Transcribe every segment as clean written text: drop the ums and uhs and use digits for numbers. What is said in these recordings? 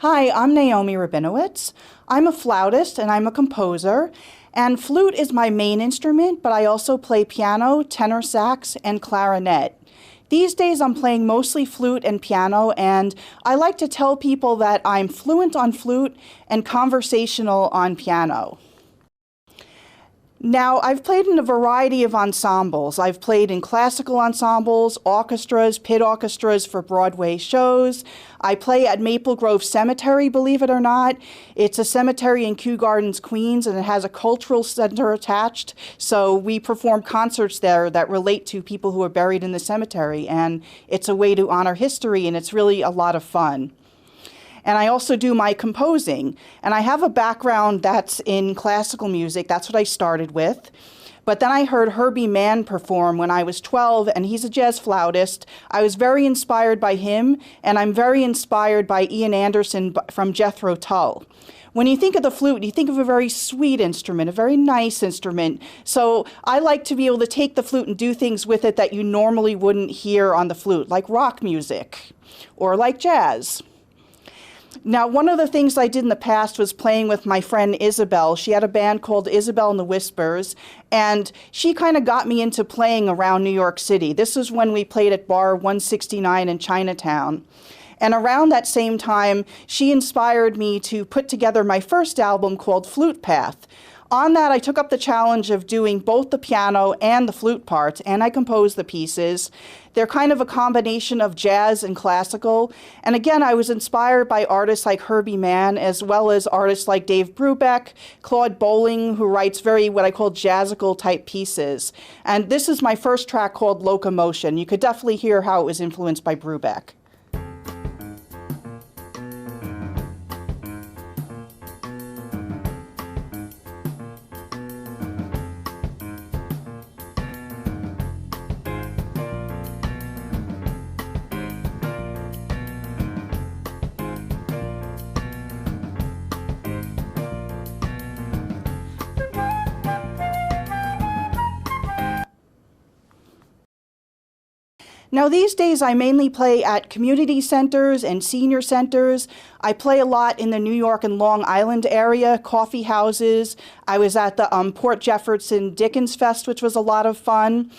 Hi, I'm Naomi Rabinowitz. I'm a flautist and I'm a composer, and flute is my main instrument, but I also play piano, tenor sax, and clarinet. These days I'm playing mostly flute and piano, and I like to tell people that I'm fluent on flute and conversational on piano. Now, I've played in a variety of ensembles. I've played in classical ensembles, orchestras, pit orchestras for Broadway shows. I play at Maple Grove Cemetery, believe it or not. It's a cemetery in Kew Gardens, Queens, and it has a cultural center attached. So we perform concerts there that relate to people who are buried in the cemetery, and it's a way to honor history, and it's really a lot of fun. And I also do my composing. And I have a background that's in classical music. That's what I started with. But then I heard Herbie Mann perform when I was 12, and he's a jazz flautist. I was very inspired by him, and I'm very inspired by Ian Anderson from Jethro Tull. When you think of the flute, you think of a very sweet instrument, a very nice instrument. So I like to be able to take the flute and do things with it that you normally wouldn't hear on the flute, like rock music or like jazz. Now, one of the things I did in the past was playing with my friend Isabel. She had a band called Isabel and the Whispers, and she kind of got me into playing around New York City. This was when we played at Bar 169 in Chinatown. And around that same time, she inspired me to put together my first album called Flute Path. On that, I took up the challenge of doing both the piano and the flute parts, and I composed the pieces. They're kind of a combination of jazz and classical. And again, I was inspired by artists like Herbie Mann, as well as artists like Dave Brubeck, Claude Bowling, who writes very what I call jazzical type pieces. And this is my first track called Locomotion. You could definitely hear how it was influenced by Brubeck. Now, these days, I mainly play at community centers and senior centers. I play a lot in the New York and Long Island area, coffee houses. I was at the Port Jefferson Dickens Fest, which was a lot of fun.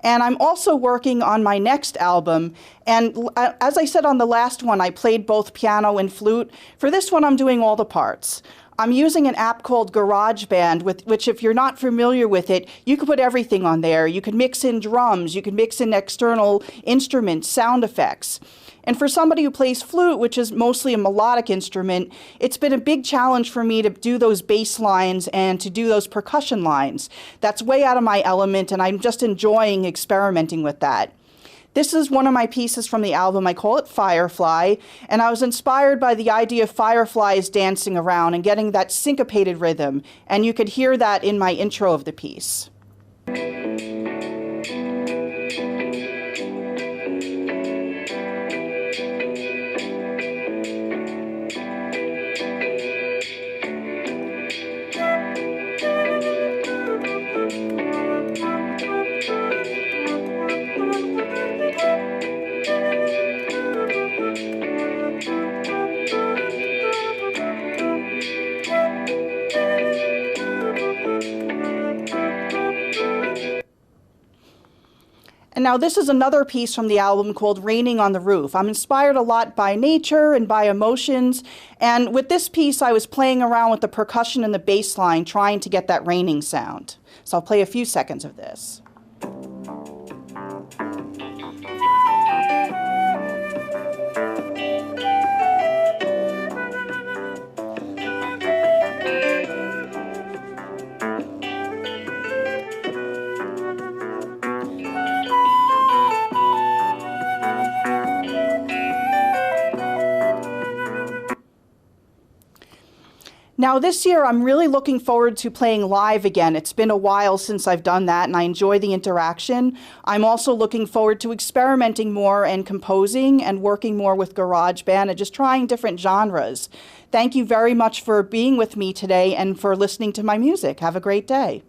And I'm also working on my next album. And as I said on the last one, I played both piano and flute. For this one, I'm doing all the parts. I'm using an app called GarageBand, which if you're not familiar with it, you can put everything on there. You can mix in drums, you can mix in external instruments, sound effects. And for somebody who plays flute, which is mostly a melodic instrument, it's been a big challenge for me to do those bass lines and to do those percussion lines. That's way out of my element, and I'm just enjoying experimenting with that. This is one of my pieces from the album. I call it Firefly, and I was inspired by the idea of fireflies dancing around and getting that syncopated rhythm, and you could hear that in my intro of the piece. And now this is another piece from the album called Raining on the Roof. I'm inspired a lot by nature and by emotions. And with this piece, I was playing around with the percussion and the bass line, trying to get that raining sound. So I'll play a few seconds of this. Now this year, I'm really looking forward to playing live again. It's been a while since I've done that, and I enjoy the interaction. I'm also looking forward to experimenting more and composing and working more with GarageBand and just trying different genres. Thank you very much for being with me today and for listening to my music. Have a great day.